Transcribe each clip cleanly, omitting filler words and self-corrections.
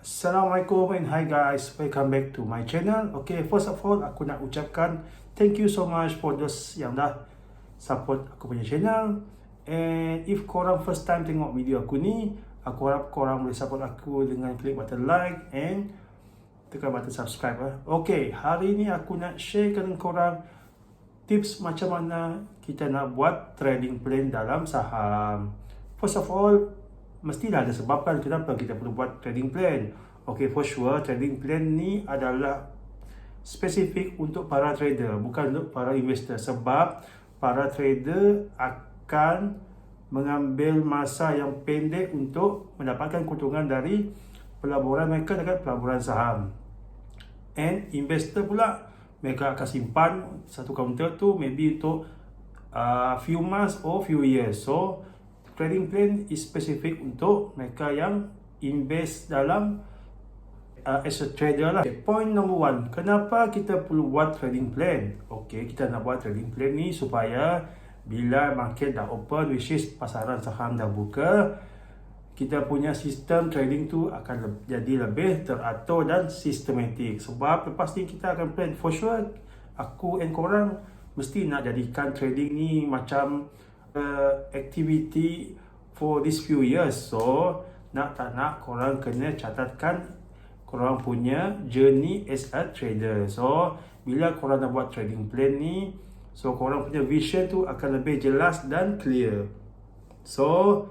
Assalamualaikum and hi guys, welcome back to my channel. Okay, first of all aku nak ucapkan thank you so much for those yang dah support aku punya channel. And if korang first time tengok video aku ni, aku harap korang boleh support aku dengan klik button like and tekan button subscribe. Okay, hari ni aku nak share dengan korang tips macam mana kita nak buat trading plan dalam saham. First of all, mestilah ada sebab kan kenapa kita perlu buat trading plan. Okay, for sure trading plan ni adalah spesifik untuk para trader, bukan untuk para investor. Sebab para trader akan mengambil masa yang pendek untuk mendapatkan keuntungan dari pelaburan mereka dekat pelaburan saham. And investor pula, mereka akan simpan satu counter tu maybe untuk few months or few years. So trading plan is specific untuk mereka yang invest dalam as a trader lah. Okay, point number one, kenapa kita perlu buat trading plan? Okay, kita nak buat trading plan ni supaya bila market dah open, which is pasaran saham dah buka, kita punya sistem trading tu akan jadi lebih teratur dan sistematik. Sebab lepas ni kita akan plan, for sure aku and korang mesti nak jadikan trading ni macam activity for this few years. So nak tak nak korang kena catatkan korang punya journey as a trader. So bila korang nak buat trading plan ni, so korang punya vision tu akan lebih jelas dan clear. So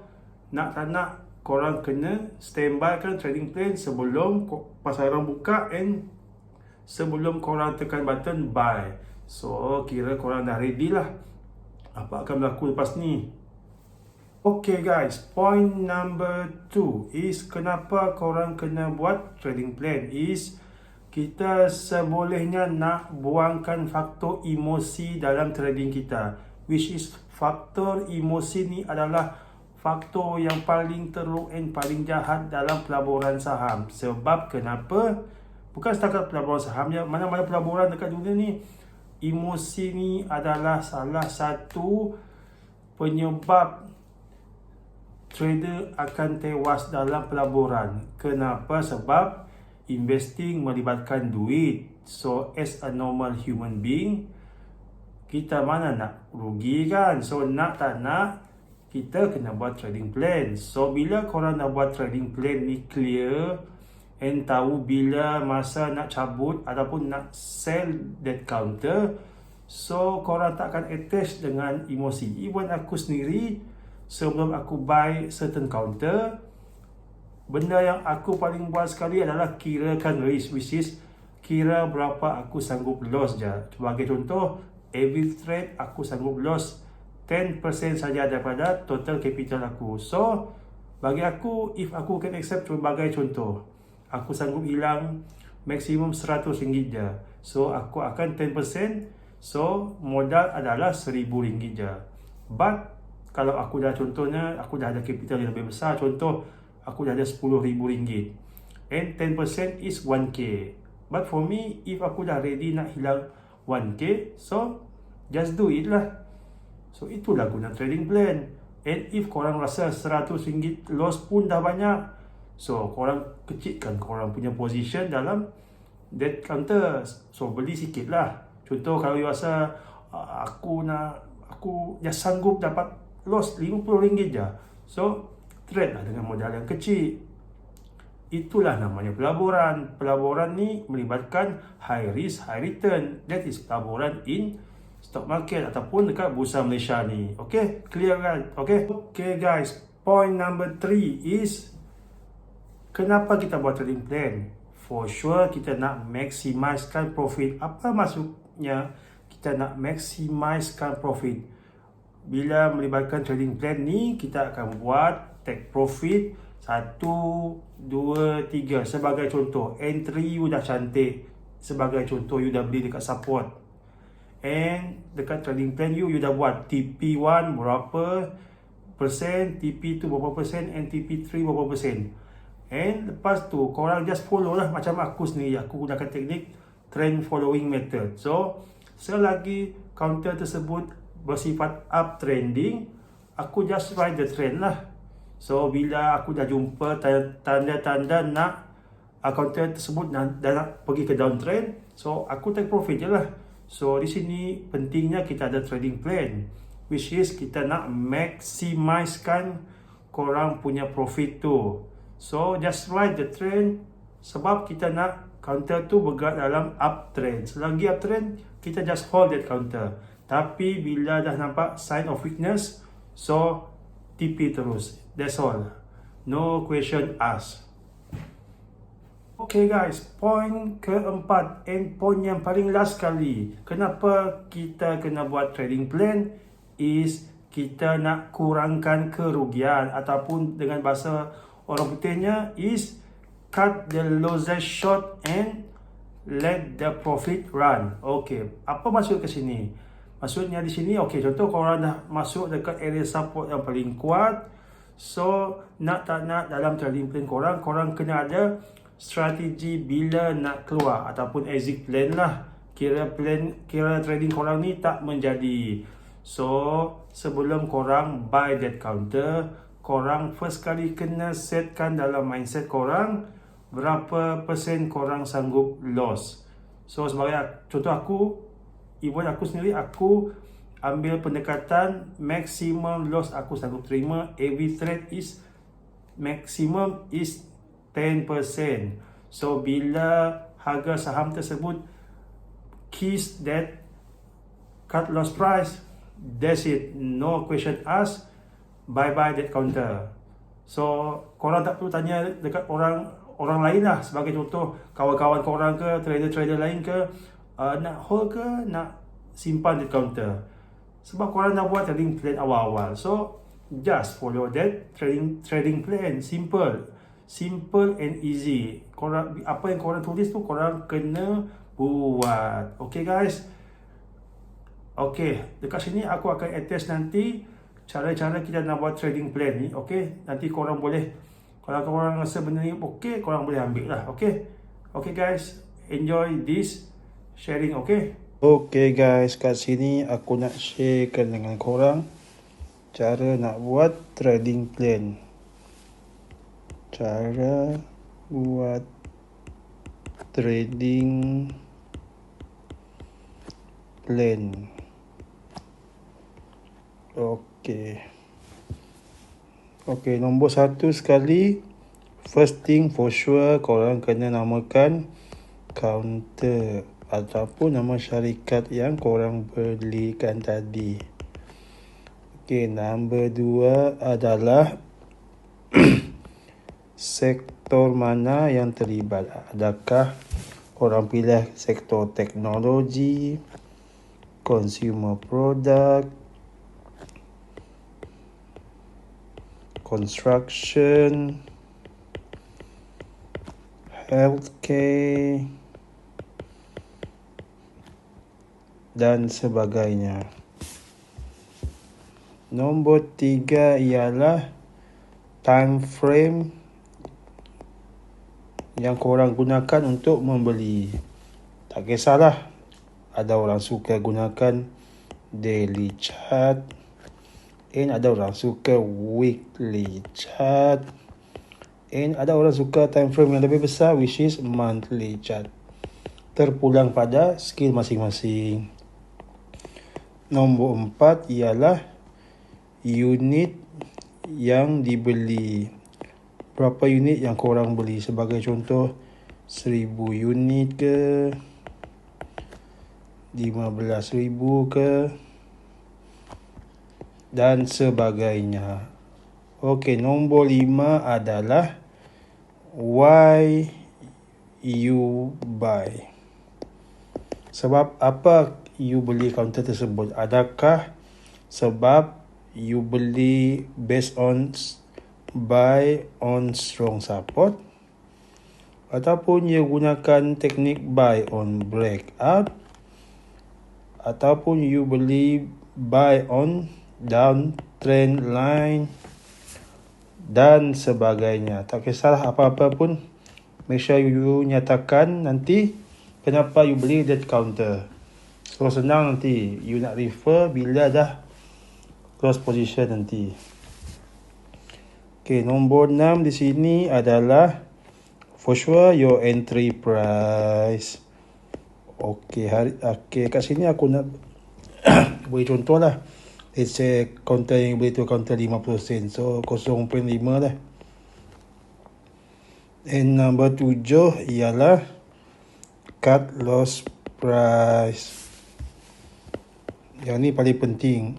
nak tak nak korang kena standby kan trading plan sebelum pasaran buka and sebelum korang tekan button buy. So kira korang dah ready lah apa akan berlaku lepas ni. Okay guys, point number 2 is kenapa korang kena buat trading plan is kita sebolehnya nak buangkan faktor emosi dalam trading kita, which is faktor emosi ni adalah faktor yang paling teruk and paling jahat dalam pelaburan saham. Sebab kenapa? Bukan setakat pelaburan saham je, mana-mana pelaburan dekat dunia ni, emosi ni adalah salah satu penyebab trader akan tewas dalam pelaburan. Kenapa? Sebab investing melibatkan duit. So as a normal human being, kita mana nak rugi kan? So nak tak nak, kita kena buat trading plan. So bila korang nak buat trading plan ni clear and tahu bila masa nak cabut ataupun nak sell that counter, so korang tak akan attach dengan emosi. Even aku sendiri, sebelum aku buy certain counter, benda yang aku paling buat sekali adalah kirakan risk, which is kira berapa aku sanggup loss je. Sebagai contoh, every trade aku sanggup loss 10% saja daripada total capital aku. So bagi aku, if aku can accept sebagai contoh, aku sanggup hilang maksimum RM100 je. So aku akan 10%. So modal adalah RM1,000 je. But kalau aku dah contohnya, aku dah ada capital yang lebih besar, contoh aku dah ada RM10,000 and 10% is 1k. But for me, if aku dah ready nak hilang 1k, so just do it lah. So itulah guna trading plan. And if korang rasa RM100 loss pun dah banyak, so korang kecilkan korang punya position dalam that counter. So beli sikit lah. Contoh kalau you rasa aku dah sanggup dapat loss RM50 je, so trade lah dengan modal yang kecil. Itulah namanya pelaburan. Pelaburan ni melibatkan high risk, high return. That is pelaburan in stock market ataupun dekat Bursa Malaysia ni. Okay, clear kan? Okay guys, point number 3 is kenapa kita buat trading plan? For sure kita nak maximizekan profit. Apa maksudnya kita nak maximizekan profit? Bila melibatkan trading plan ni, kita akan buat take profit 1, 2, 3 sebagai contoh. Entry you dah cantik, sebagai contoh you dah beli dekat support, and dekat trading plan you dah buat TP1 berapa persen, TP2 berapa persen, and TP3 berapa persen. And lepas tu korang just follow lah. Macam aku sendiri, aku gunakan teknik trend following method. So selagi counter tersebut bersifat uptrending, aku just ride the trend lah. So bila aku dah jumpa tanda-tanda nak counter tersebut dah nak pergi ke downtrend, so aku take profit je lah. So di sini pentingnya kita ada trading plan, which is kita nak maximizekan korang punya profit tu. So just ride the trend, sebab kita nak counter tu bergerak dalam uptrend. Selagi uptrend, kita just hold that counter. Tapi bila dah nampak sign of weakness, so TP terus. That's all. No question asked. Okay guys, point keempat and point yang paling last sekali, kenapa kita kena buat trading plan is kita nak kurangkan kerugian, ataupun dengan bahasa orang putihnya is cut the losses short and let the profit run. Okay, apa maksud ke sini? Maksudnya di sini, okay, contoh korang dah masuk dekat area support yang paling kuat, so nak tak nak dalam trading plan korang kena ada strategi bila nak keluar, ataupun exit plan lah. Kira trading korang ni tak menjadi. So sebelum korang buy that counter, korang first kali kena setkan dalam mindset korang berapa persen korang sanggup loss. So sebagai contoh aku sendiri, aku ambil pendekatan maximum loss aku sanggup terima. Every trade is maximum is 10%. So bila harga saham tersebut kiss that cut loss price, that's it, no question asked, bye that counter. So korang tak perlu tanya dekat orang lain lah. Sebagai contoh, kawan-kawan korang ke, trader lain ke, nak hold ke nak simpan di counter, sebab korang dah buat trading plan awal-awal. So just follow that trading plan. Simple and easy. Korang, apa yang korang tulis tu korang kena buat. Okay guys. Okay, dekat sini aku akan attach nanti cara-cara kita nak buat trading plan ni. Okay, nanti korang boleh, kalau korang rasa benda ni okay, korang boleh ambil lah. Okay guys, enjoy this sharing. Okay guys, kat sini aku nak sharekan dengan korang cara nak buat trading plan. Cara buat trading plan. Okay, nombor satu sekali, first thing for sure, korang kena namakan counter ataupun nama syarikat yang korang belikan tadi. Okay, nombor dua adalah sektor mana yang terlibat. Adakah korang pilih sektor teknologi, consumer product, construction, healthcare, dan sebagainya. Nombor tiga ialah time frame yang korang gunakan untuk membeli. Tak kisahlah, ada orang suka gunakan daily chart, and ada orang suka weekly chart, and ada orang suka time frame yang lebih besar, which is monthly chart. Terpulang pada skill masing-masing. Nombor 4 ialah unit yang dibeli. Berapa unit yang korang beli? Sebagai contoh, 1000 unit ke, 15,000 ke, dan sebagainya. Okey, nombor 5 adalah why you buy. Sebab apa you beli counter tersebut? Adakah sebab you beli based on buy on strong support, ataupun you gunakan teknik buy on breakout, ataupun you beli buy on downtrend line, dan sebagainya. Tak kisahlah apa-apa pun, make sure you nyatakan nanti kenapa you beli that counter. So senang nanti you nak refer bila dah close position nanti. Okay, nombor 6 di sini adalah For sure your entry price. Okay, kat sini aku nak beri contoh lah. Let's say counter yang beli tu counter 50 sen. So 0.5 lah. And number 7 ialah cut loss price. Yang ni paling penting.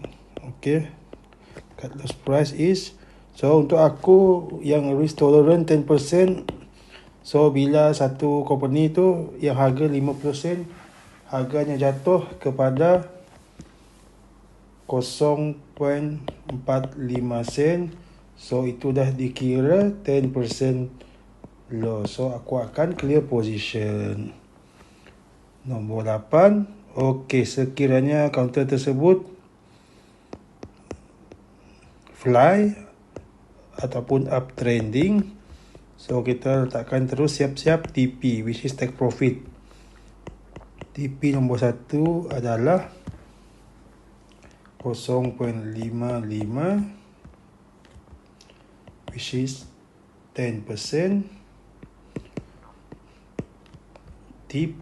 Okay. Cut loss price is, so untuk aku yang risk tolerant 10%. So bila satu company tu yang harga 50 sen, harganya jatuh kepada 0.45 sen. So itu dah dikira 10% loss. So aku akan clear position. Nombor 8. Okey, sekiranya counter tersebut fly ataupun uptrending, so kita letakkan terus siap-siap TP, which is take profit. TP nombor 1 adalah 0.55, which is 10%. TP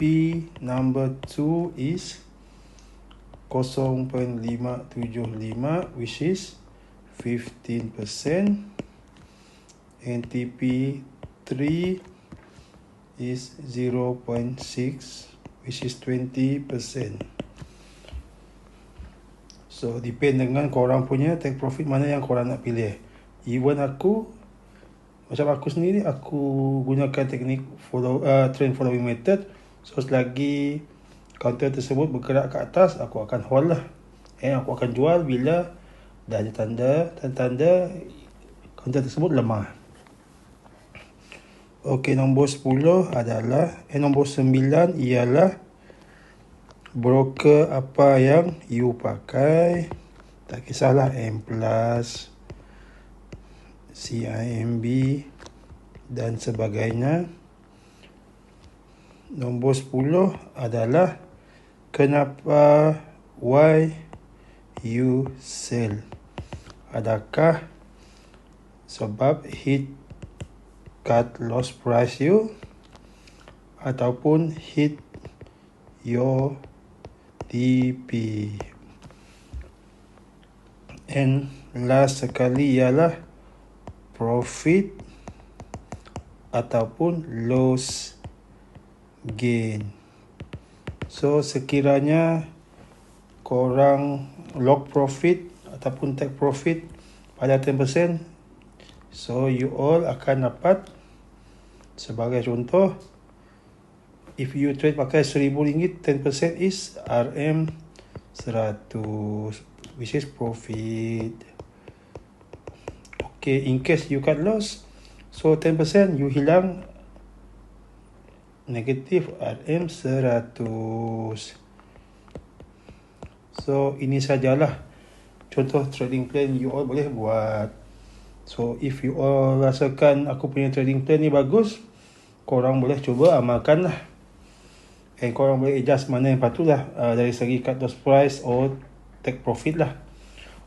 number 2 is 0.575, which is 15%. And TP 3 is 0.6, which is 20%. So depend dengan korang punya take profit mana yang korang nak pilih. Even macam aku sendiri, aku gunakan teknik trend following method. So selagi counter tersebut bergerak ke atas, aku akan hold lah. Aku akan jual bila dah ada tanda counter tersebut lemah. Okey, nombor 10 adalah nombor 9 ialah broker apa yang you pakai. Tak kisahlah M+, CIMB dan sebagainya. Nombor 10 adalah kenapa, why you sell. Adakah sebab hit cut loss price you ataupun hit your TP. And last sekali ialah profit ataupun loss gain. So sekiranya korang lock profit ataupun take profit pada 10%, so you all akan dapat, sebagai contoh, if you trade pakai RM1,000, 10% is RM100, which is profit. Okay, in case you cut loss, so 10% you hilang negatif RM100. So ini sajalah contoh trading plan you all boleh buat. So if you all rasakan aku punya trading plan ni bagus, korang boleh cuba amalkan lah. And korang boleh adjust mana yang patut lah, dari segi cut loss price or take profit lah.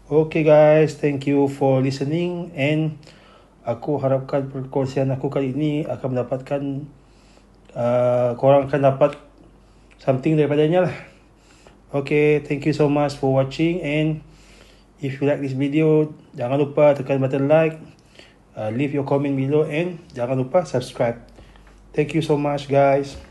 Okay guys, thank you for listening, and aku harapkan perkongsian aku kali ini akan mendapatkan korang akan dapat something daripadanya lah. Okay, thank you so much for watching, and if you like this video, jangan lupa tekan button like, leave your comment below, and jangan lupa subscribe. Thank you so much guys.